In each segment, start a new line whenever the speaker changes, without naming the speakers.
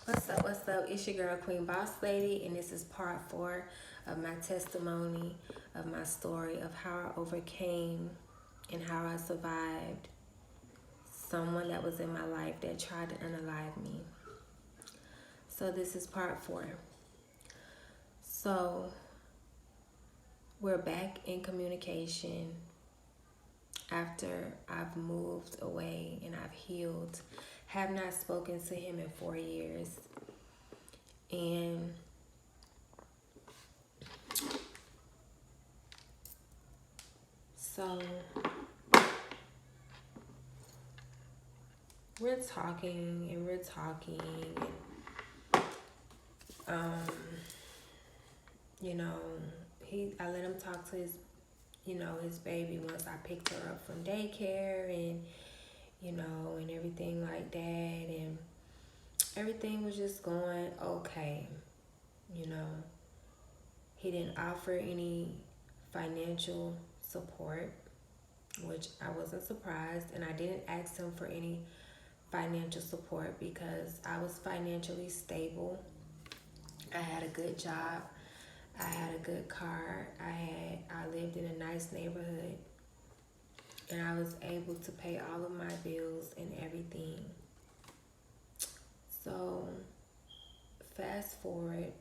What's up? What's up? It's your girl, Queen Boss Lady, and this is part 4 of my testimony of my story of how I overcame and how I survived someone that was in my life that tried to unalive me. So, this is part 4. So, we're back in communication after I've moved away and I've healed. Have not spoken to him in 4 years. And so we're talking and we're talking and you know, I let him talk to his baby once I picked her up from daycare and and everything like that, and everything was just going okay. you know he didn't offer any financial support, which I wasn't surprised, and I didn't ask him for any financial support because I was financially stable. I had a good job. I had a good car. I lived in a nice neighborhood, and I was able to pay all of my bills and everything. So fast forward,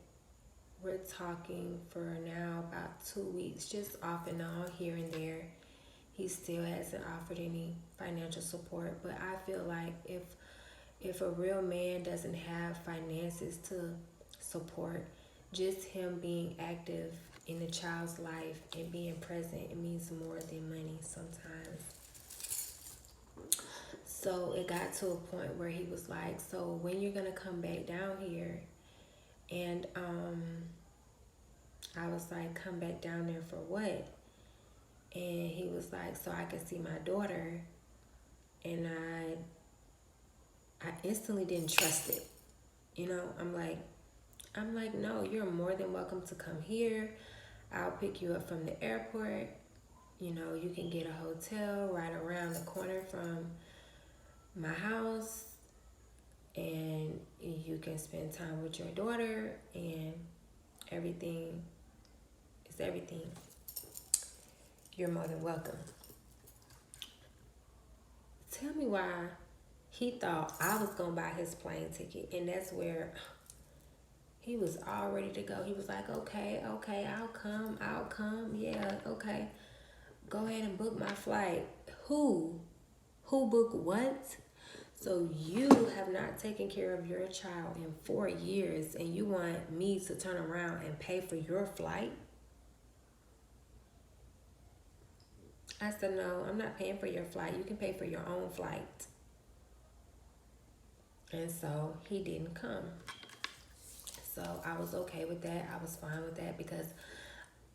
we're talking for now about 2 weeks, just off and on here and there. He still hasn't offered any financial support, but I feel like if a real man doesn't have finances to support, just him being active in the child's life and being present, it means more than money sometimes. So it got to a point where he was like, so when you're gonna come back down here? And I was like, come back down there for what? And he was like, so I can see my daughter. And I instantly didn't trust it. I'm like, no, you're more than welcome to come here. I'll pick you up from the airport. You can get a hotel right around the corner from my house, and you can spend time with your daughter, and everything is everything. You're more than welcome. Tell me why he thought I was going to buy his plane ticket, and that's where he was all ready to go. He was like, okay, I'll come. Yeah, okay. Go ahead and book my flight. Who? Who booked what? So you have not taken care of your child in 4 years, and you want me to turn around and pay for your flight? I said, no, I'm not paying for your flight. You can pay for your own flight. And so he didn't come. So I was okay with that. I was fine with that because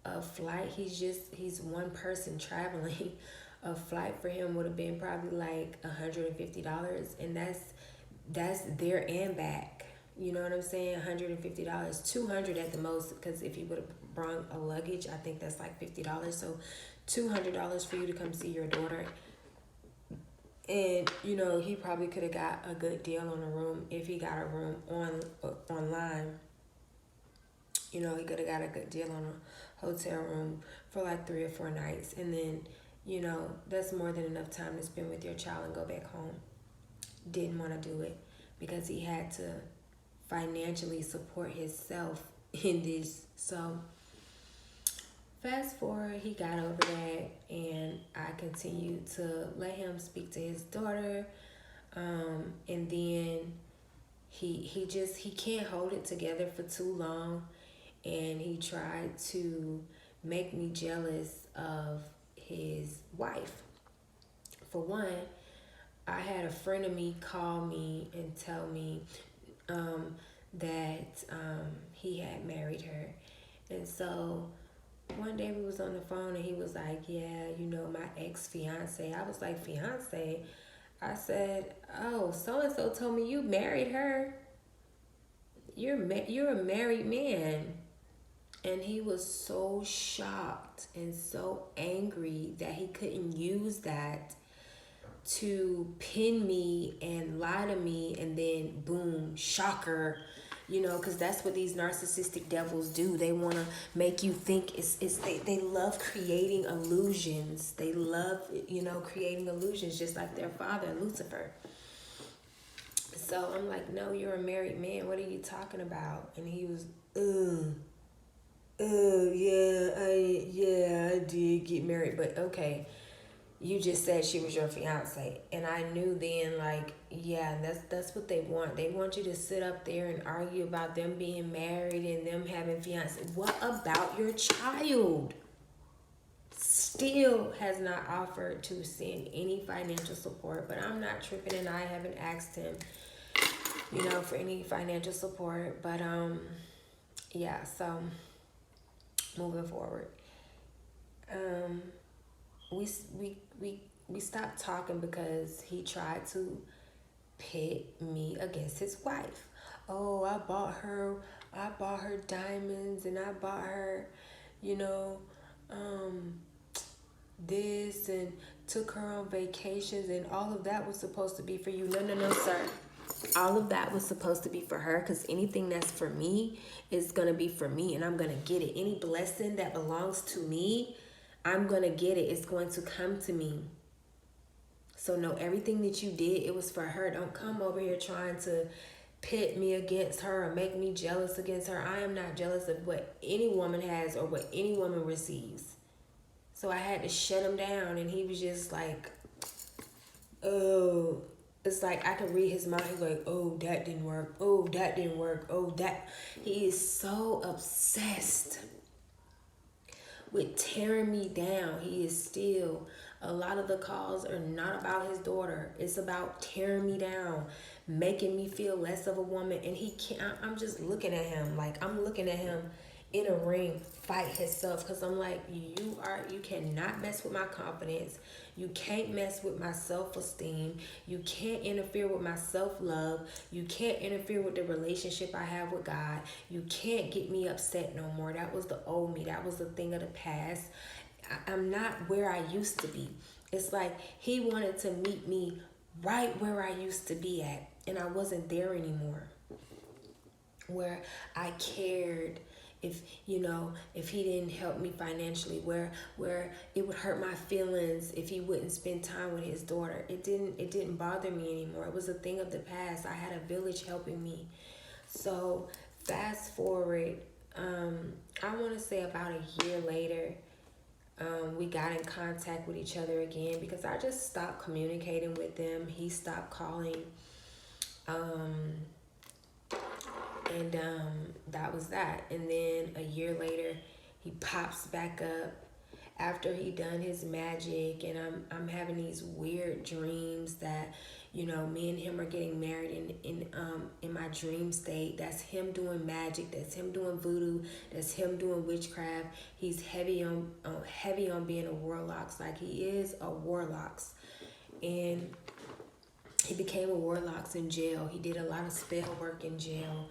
a flight, he's one person traveling. A flight for him would have been probably like $150, and that's there and back. You know what I'm saying? $150, $200 at the most, because if you would have brought a luggage, I think that's like $50. So $200 for you to come see your daughter. And he probably could have got a good deal on a room if he got a room online. He could have got a good deal on a hotel room for like 3 or 4 nights, and then that's more than enough time to spend with your child and go back home. Didn't want to do it because he had to financially support himself in this. So fast forward, he got over that, and I continued to let him speak to his daughter, and then he can't hold it together for too long, and he tried to make me jealous of his wife. For one, I had a friend of me call me and tell me that he had married her. And so one day we was on the phone, and he was like, yeah, my ex-fiance. I was like, fiance? I said, oh, so-and-so told me you married her. You're a married man. And he was so shocked and so angry that he couldn't use that to pin me and lie to me, and then boom, shocker, because that's what these narcissistic devils do. They want to make you think they love creating illusions. They love, creating illusions, just like their father, Lucifer. So I'm like, no, you're a married man. What are you talking about? And he was, yeah, I did get married, but okay. You just said she was your fiance, and I knew then, like, yeah, that's what they want. They want you to sit up there and argue about them being married and them having fiance. What about your child? Still has not offered to send any financial support, but I'm not tripping, and I haven't asked him, for any financial support. But yeah. So moving forward, we stopped talking because he tried to pit me against his wife. Oh, I bought her diamonds, and I bought her, this, and took her on vacations, and all of that was supposed to be for you. No, sir. All of that was supposed to be for her, because anything that's for me is going to be for me, and I'm going to get it. Any blessing that belongs to me, I'm going to get it. It's going to come to me. So no, everything that you did, it was for her. Don't come over here trying to pit me against her or make me jealous against her. I am not jealous of what any woman has or what any woman receives. So I had to shut him down, and he was just like, oh, it's like I could read his mind. He's like, oh, that didn't work. Oh, that didn't work. Oh, that. He is so obsessed with tearing me down. He is still, a lot of the calls are not about his daughter. It's about tearing me down, making me feel less of a woman. And he can't, I'm just looking at him like I'm looking at him in a ring fight himself, because I'm like, you cannot mess with my confidence. You can't mess with my self-esteem. You can't interfere with my self-love. You can't interfere with the relationship I have with God. You can't get me upset no more. That was the old me. That was the thing of the past. I'm not where I used to be. It's like he wanted to meet me right where I used to be at, and I wasn't there anymore. Where I cared, if he didn't help me financially, where it would hurt my feelings if he wouldn't spend time with his daughter. It didn't bother me anymore. It was a thing of the past. I had a village helping me. So fast forward, I want to say about a year later, we got in contact with each other again, because I just stopped communicating with them. He stopped calling. And that was that. And then a year later, he pops back up after he done his magic, and I'm having these weird dreams that, me and him are getting married in my dream state. That's him doing magic. That's him doing voodoo. That's him doing witchcraft. He's heavy on being a warlock. Like, he is a warlock, and he became a warlock in jail. He did a lot of spell work in jail.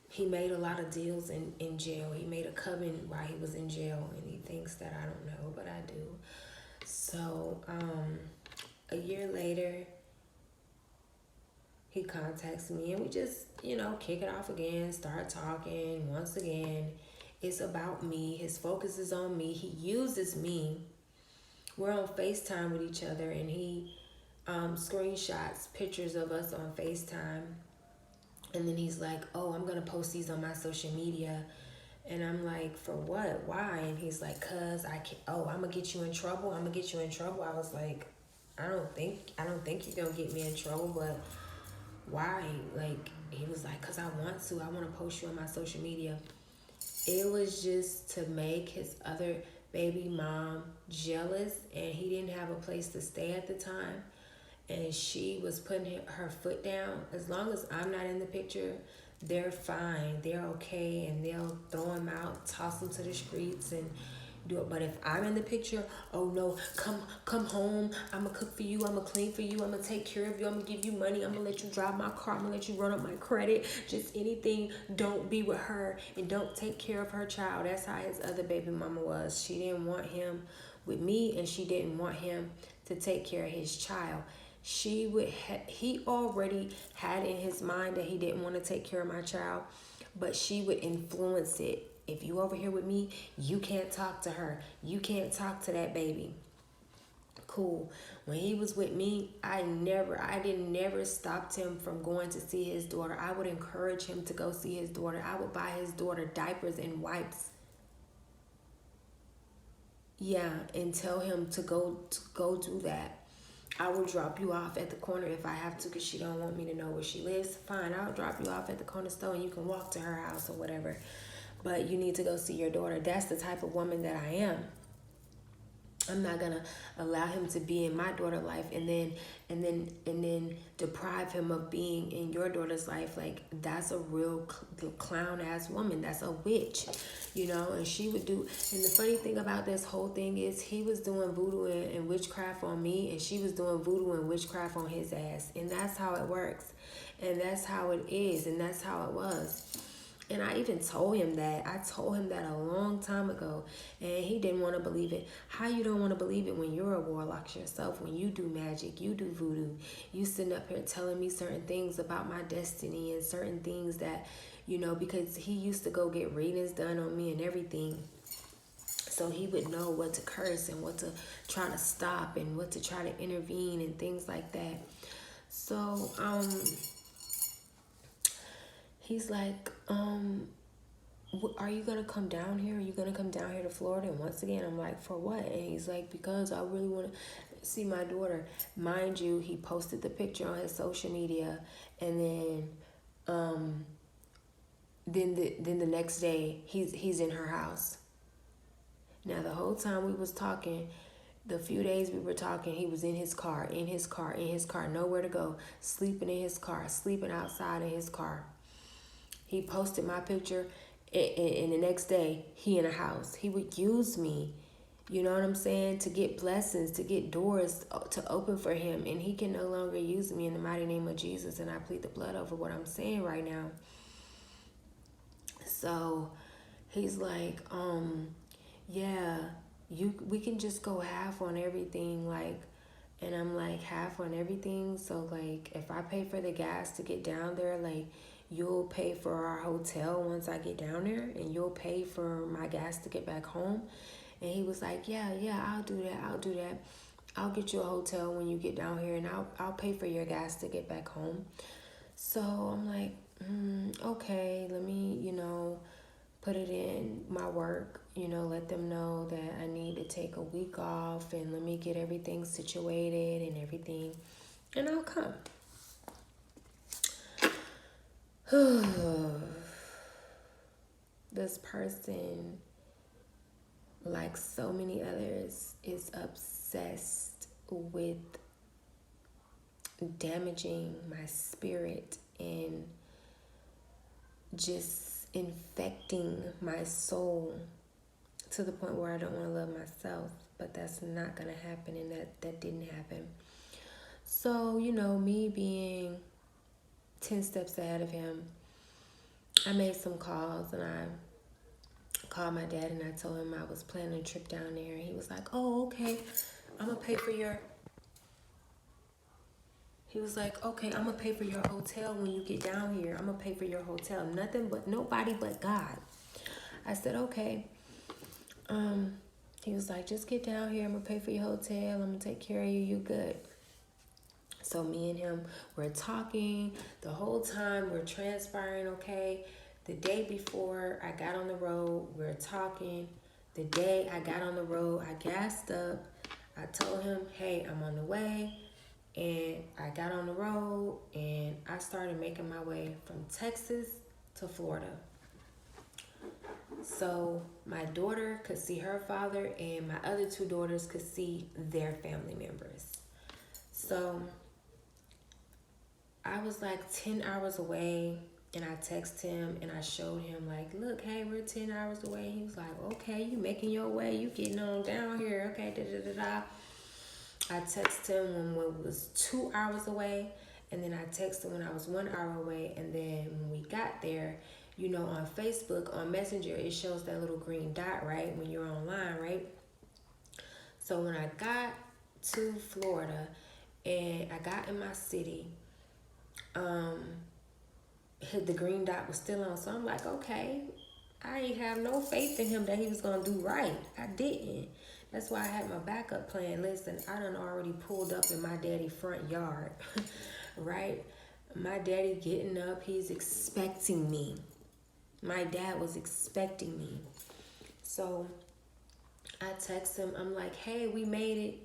He made a lot of deals in jail. He made a coven while he was in jail, and he thinks that I don't know, but I do. So, a year later, he contacts me, and we just, kick it off again, start talking once again. It's about me. His focus is on me. He uses me. We're on FaceTime with each other, and he screenshots pictures of us on FaceTime. And then he's like, oh, I'm going to post these on my social media. And I'm like, for what? Why? And he's like, cause I can't, I'm going to get you in trouble. I'm going to get you in trouble. I was like, I don't think you're going to get me in trouble, but why? Like, he was like, cause I want to post you on my social media. It was just to make his other baby mom jealous, and he didn't have a place to stay at the time. And she was putting her foot down. As long as I'm not in the picture, they're fine. They're okay. And they'll throw him out, toss him to the streets, and do it. But if I'm in the picture, oh no, come home. I'm going to cook for you. I'm going to clean for you. I'm going to take care of you. I'm going to give you money. I'm going to let you drive my car. I'm going to let you run up my credit. Just anything. Don't be with her, and don't take care of her child. That's how his other baby mama was. She didn't want him with me, and she didn't want him to to take care of his child. He already had in his mind that he didn't want to take care of my child, but she would influence it. If you over here with me, you can't talk to her. You can't talk to that baby. Cool. When he was with me, I never stopped him from going to see his daughter. I would encourage him to go see his daughter. I would buy his daughter diapers and wipes. Yeah, and tell him to go do that. I will drop you off at the corner if I have to, because she don't want me to know where she lives. Fine, I'll drop you off at the corner store and you can walk to her house or whatever. But you need to go see your daughter. That's the type of woman that I am. I'm not gonna allow him to be in my daughter's life and then deprive him of being in your daughter's life. Like, that's a real clown ass woman. That's a witch, you know. And she would do. And the funny thing about this whole thing is, he was doing voodoo and witchcraft on me, and she was doing voodoo and witchcraft on his ass. And that's how it works, and that's how it is, and that's how it was. And I even told him that. I told him that a long time ago, and he didn't want to believe it. How you don't want to believe it when you're a warlock yourself, when you do magic, you do voodoo. You sitting up here telling me certain things about my destiny and certain things that, you know, because he used to go get readings done on me and everything. So he would know what to curse and what to try to stop and what to try to intervene and things like that. So, he's like, are you going to come down here? Are you going to come down here to Florida? And once again, I'm like, for what? And he's like, because I really want to see my daughter. Mind you, he posted the picture on his social media. And then the next day, he's in her house. Now, the whole time we was talking, the few days we were talking, he was in his car, nowhere to go, sleeping in his car, sleeping outside in his car. He posted my picture, and the next day, he in a house. He would use me, you know what I'm saying, to get blessings, to get doors to open for him. And he can no longer use me in the mighty name of Jesus. And I plead the blood over what I'm saying right now. So he's like, yeah, we can just go half on everything, like. And I'm like, half on everything? So, like, if I pay for the gas to get down there, like, you'll pay for our hotel once I get down there, and you'll pay for my gas to get back home? And he was like, yeah, I'll do that. I'll get you a hotel when you get down here, and I'll pay for your gas to get back home. So I'm like, okay, let me, you know, put it in my work, you know, let them know that I need to take a week off, and let me get everything situated and everything, and I'll come. This person, like so many others, is obsessed with damaging my spirit and just infecting my soul to the point where I don't want to love myself. But that's not going to happen, and that didn't happen. So, you know, me being 10 steps ahead of him, I made some calls, and I called my dad, and I told him I was planning a trip down there. And he was like, oh, okay, I'm going to pay for your... He was like, okay, I'm going to pay for your hotel when you get down here. I'm going to pay for your hotel. Nobody but God. I said, okay. He was like, just get down here. I'm going to pay for your hotel. I'm going to take care of you. You good. So me and him, we're talking the whole time. We're transpiring, okay? The day before I got on the road, we're talking. The day I got on the road, I gassed up. I told him, hey, I'm on the way. And I got on the road, and I started making my way from Texas to Florida. So my daughter could see her father, and my other two daughters could see their family members. So I was like 10 hours away, and I texted him, and I showed him, like, look, hey, we're 10 hours away. He was like, okay, you making your way. You getting on down here. Okay, da-da-da-da. I texted him when it was 2 hours away, and then I texted him when I was 1 hour away. And then when we got there, you know, on Facebook, on Messenger, it shows that little green dot, right, when you're online, right? So when I got to Florida, and I got in my city. The green dot was still on, so I'm like, okay, I ain't have no faith in him that he was gonna do right. I didn't. That's why I had my backup plan. Listen, I done already pulled up in my daddy front yard, right? My daddy getting up, he's expecting me. My dad was expecting me. So I text him, I'm like, hey, we made it.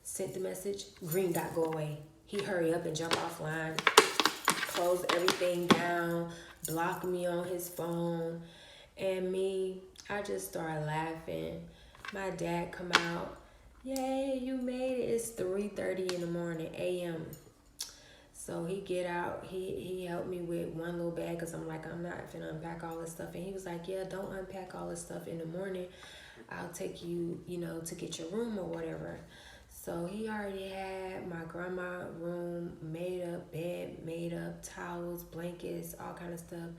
Sent the message, green dot go away. He hurry up and jump offline, close everything down, block me on his phone. And me, I just started laughing. My dad come out, yay, you made it. It's 3:30 in the morning, a.m. So he get out, he helped me with one little bag, because I'm like, I'm not finna unpack all this stuff. And he was like, yeah, don't unpack all this stuff in the morning. I'll take you, to get your room or whatever. So he already had my grandma room made up, bed made up, towels, blankets, all kind of stuff.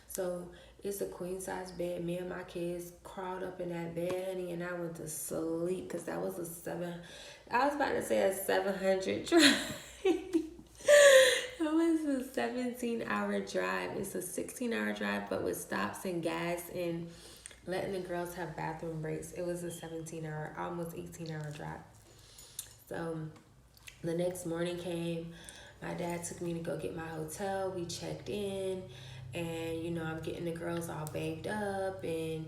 So it's a queen size bed. Me and my kids crawled up in that bed, honey, and I went to sleep, because that was I was about to say a 700 drive. It was a 17-hour drive. It's a 16-hour drive, but with stops and gas and letting the girls have bathroom breaks. It was a 17-hour, almost 18-hour drive. So the next morning came, my dad took me to go get my hotel. We checked in, and I'm getting the girls all baked up, and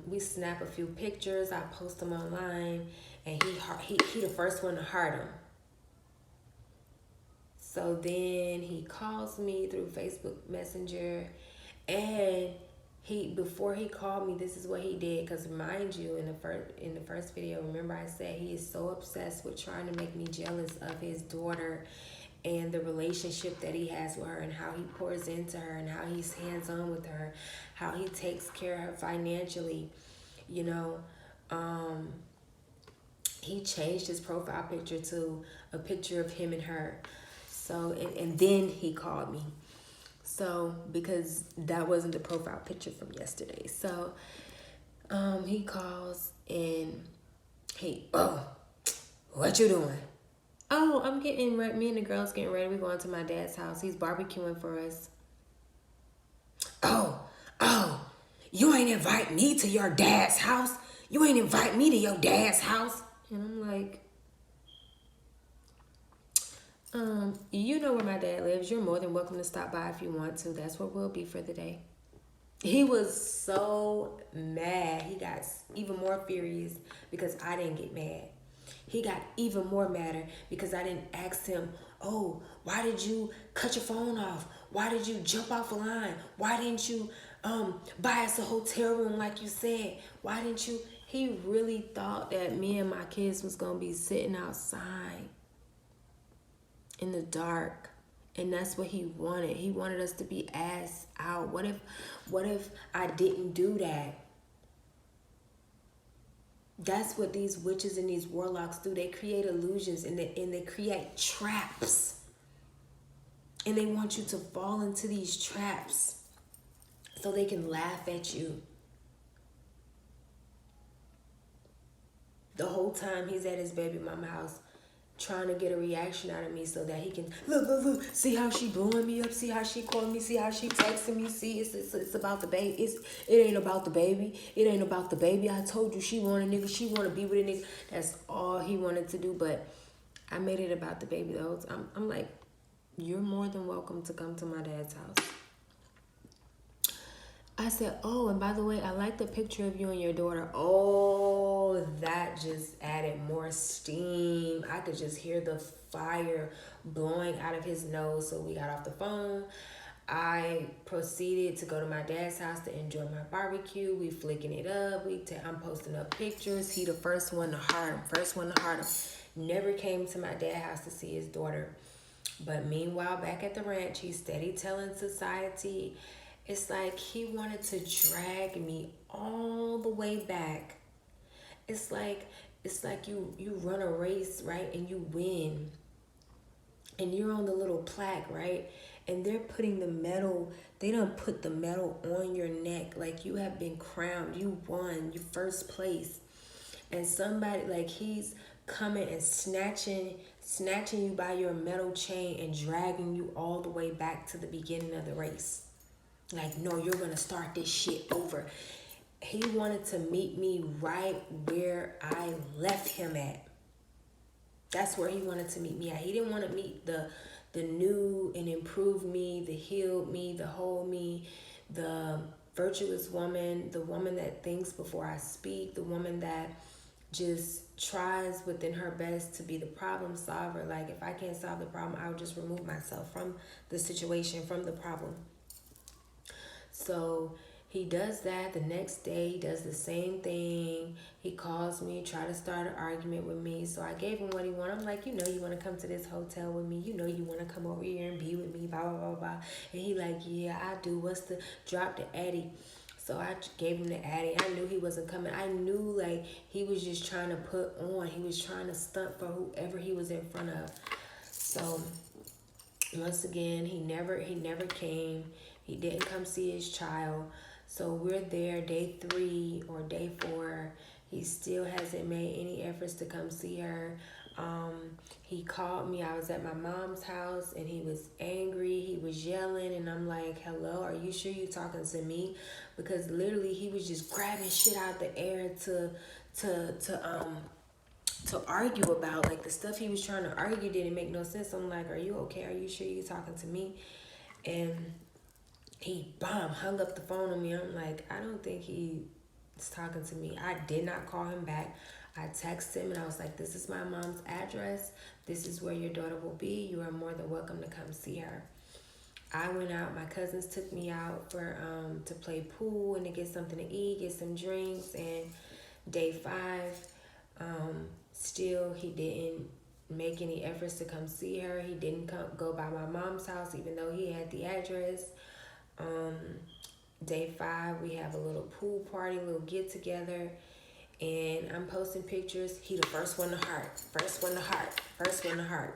we snap a few pictures. I post them online, and he the first one to heart them. So then he calls me through Facebook Messenger, and before he called me, this is what he did. Because mind you, in the first video, remember I said he is so obsessed with trying to make me jealous of his daughter and the relationship that he has with her, and how he pours into her, and how he's hands-on with her, how he takes care of her financially. He changed his profile picture to a picture of him and her. So and then he called me. So, because that wasn't the profile picture from yesterday. So, he calls, and what you doing? Oh, I'm getting ready. Me and the girls getting ready. We're going to my dad's house. He's barbecuing for us. Oh, you ain't invite me to your dad's house? You ain't invite me to your dad's house? And I'm like, you know where my dad lives. You're more than welcome to stop by if you want to. That's where we'll be for the day. He was so mad. He got even more furious because I didn't get mad. He got even more madder because I didn't ask him, oh, why did you cut your phone off? Why did you jump off a line? Why didn't you buy us a hotel room like you said? Why didn't you? He really thought that me and my kids was going to be sitting outside in the dark, and that's what he wanted. He wanted us to be ass out. What if I didn't do that? That's what these witches and these warlocks do. They create illusions, and they create traps, and they want you to fall into these traps so they can laugh at you. The whole time he's at his baby mama house, trying to get a reaction out of me so that he can look, see how she blowing me up, see how she calling me, see how she texting me, see it's about the baby. It ain't about the baby. It ain't about the baby. I told you she want a nigga, she want to be with a nigga. That's all he wanted to do. But I made it about the baby the whole time. I'm like, you're more than welcome to come to my dad's house. I said, oh, and by the way, I like the picture of you and your daughter. Oh, that just added more steam. I could just hear the fire blowing out of his nose. So we got off the phone. I proceeded to go to my dad's house to enjoy my barbecue. We flicking it up. I'm posting up pictures. He the first one to heart him. Never came to my dad's house to see his daughter. But meanwhile, back at the ranch, he's steady telling society. It's like he wanted to drag me all the way back. It's like you run a race, right? And you win. And you're on the little plaque, right? And they're putting the medal, they don't put the medal on your neck. Like you have been crowned. You won. You first place. And somebody, like he's coming and snatching you by your metal chain and dragging you all the way back to the beginning of the race. Like, no, you're gonna start this shit over. He wanted to meet me right where I left him at. That's where he wanted to meet me at. He didn't want to meet the new and improved me, the healed me, the whole me, the virtuous woman, the woman that thinks before I speak, the woman that just tries within her best to be the problem solver. Like, if I can't solve the problem, I'll just remove myself from the situation, from the problem. So he does that. The next day, he does the same thing. He calls me, try to start an argument with me. So I gave him what he wanted. I'm like, you know, you want to come to this hotel with me. You know, you want to come over here and be with me, blah, blah, blah, blah. And he like, yeah, I do. What's the, drop the Addy. So I gave him the Addy. I knew he wasn't coming. I knew, like, he was just trying to put on. He was trying to stunt for whoever he was in front of. So once again, he never came. He didn't come see his child. So we're there day 3 or day 4. He still hasn't made any efforts to come see her. He called me. I was at my mom's house and he was angry. He was yelling and I'm like, hello, are you sure you're talking to me? Because literally he was just grabbing shit out the air to argue about. Like, the stuff he was trying to argue didn't make no sense. I'm like, are you okay? Are you sure you're talking to me? And he hung up the phone on me. I'm like, I don't think he's talking to me. I did not call him back. I texted him and I was like, this is my mom's address. This is where your daughter will be. You are more than welcome to come see her. I went out. My cousins took me out for to play pool and to get something to eat, get some drinks. And day 5, still he didn't make any efforts to come see her. He didn't go by my mom's house, even though he had the address. Day 5, we have a little pool party, a little get together, and I'm posting pictures. He the first one to heart,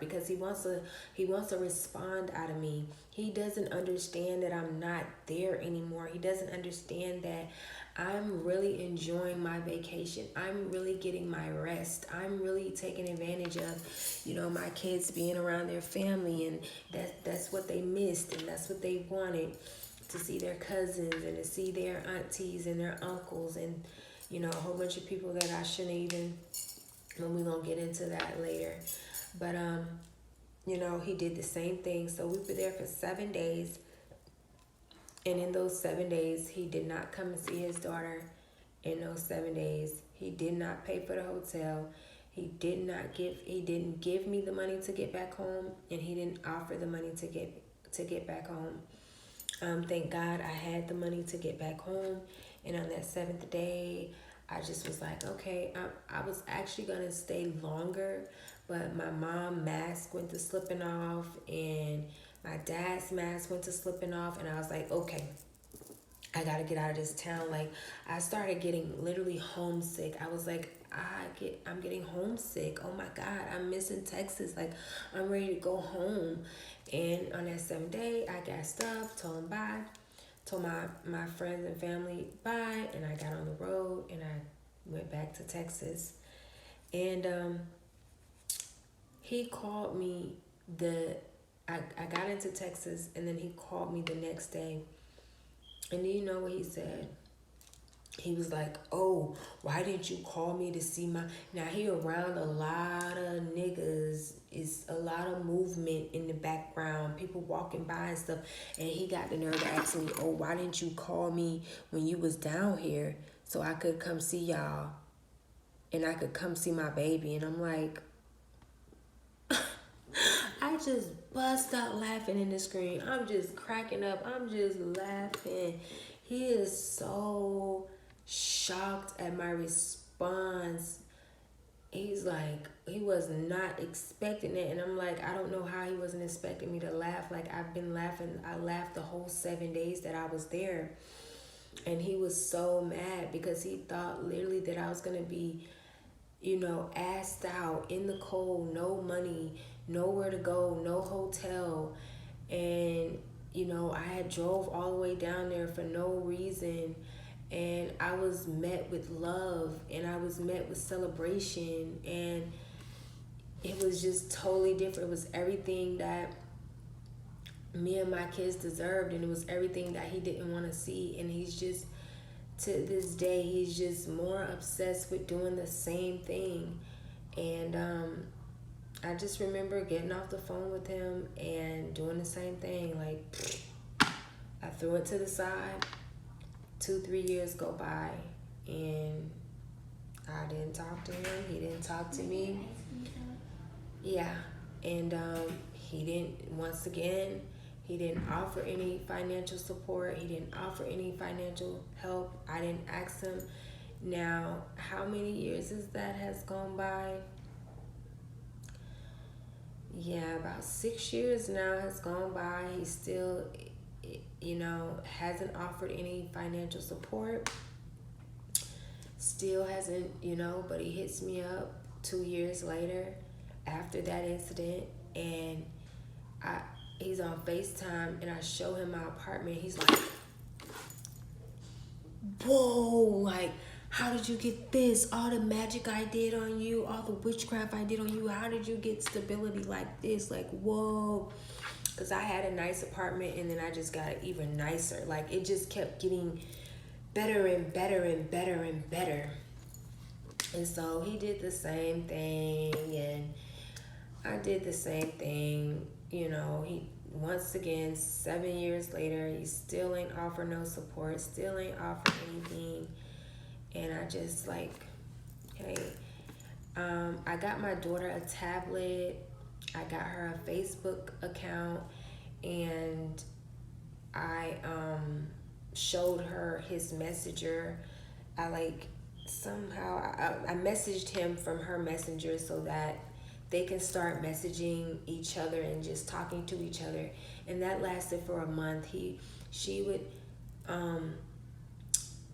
because he wants to respond out of me. He doesn't understand that I'm not there anymore. He doesn't understand that I'm really enjoying my vacation. I'm really getting my rest. I'm really taking advantage of, you know, my kids being around their family, and that's what they missed and that's what they wanted. To see their cousins and to see their aunties and their uncles and, you know, a whole bunch of people that I shouldn't even, and we're going to get into that later. But, you know, he did the same thing. So we were there for 7 days. And in those 7 days, he did not come and see his daughter. In those 7 days, he did not pay for the hotel. He didn't give me the money to get back home, and he didn't offer the money to get back home. Thank God I had the money to get back home. And on that 7th day, I just was like, okay, I was actually going to stay longer, but my mom's mask went to slipping off and my dad's mask went to slipping off. And I was like, okay, I got to get out of this town. Like, I started getting literally homesick. I was like, I'm getting homesick. Oh my God, I'm missing Texas. Like, I'm ready to go home. And on that 7th day, I got stuff, told him bye, told my friends and family bye, and I got on the road and I went back to Texas. And he called me I got into Texas, and then he called me the next day. And do you know what he said? He was like, oh, why didn't you call me to see my... Now, he around a lot of niggas. It's a lot of movement in the background. People walking by and stuff. And he got the nerve to ask me, oh, why didn't you call me when you was down here so I could come see y'all and I could come see my baby? And I'm like... I just bust out laughing in the screen. I'm just cracking up. I'm just laughing. He is so... shocked at my response. He's like, he was not expecting it. And I'm like, I don't know how he wasn't expecting me to laugh. Like, I've been laughing. I laughed the whole 7 days that I was there. And he was so mad because he thought literally that I was going to be, you know, assed out in the cold, no money, nowhere to go, no hotel. And, you know, I had drove all the way down there for no reason. And I was met with love and I was met with celebration. And it was just totally different. It was everything that me and my kids deserved, and it was everything that he didn't want to see. And he's just, to this day, he's just more obsessed with doing the same thing. And I just remember getting off the phone with him and doing the same thing. Like, I threw it to the side. 2-3 years go by, and I didn't talk to him. He didn't talk to me. Yeah, and he didn't, once again, he didn't offer any financial support. He didn't offer any financial help. I didn't ask him. Now, how many years is that has gone by? Yeah, about 6 years now has gone by. He still, hasn't offered any financial support. Still hasn't, but he hits me up 2 years later after that incident, and he's on FaceTime, and I show him my apartment. He's like, whoa, like, how did you get this? All the magic I did on you, all the witchcraft I did on you, how did you get stability like this? Like, whoa. Because I had a nice apartment, and then I just got it even nicer. Like, it just kept getting better and better and better and better. And so he did the same thing, and I did the same thing. He, once again, 7 years later, he still ain't offer no support, still ain't offer anything. And I just like, hey, I got my daughter a tablet. I got her a Facebook account, and I showed her his messenger. I messaged him from her messenger so that they can start messaging each other and just talking to each other. And that lasted for a month. She would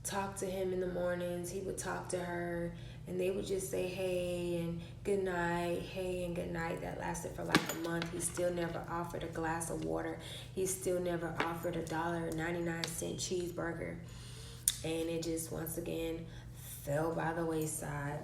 talk to him in the mornings. He would talk to her, and they would just say hey and good night, hey and good night. That lasted for like a month. He still never offered a glass of water. He still never offered $1.99 cheeseburger. And it just once again fell by the wayside.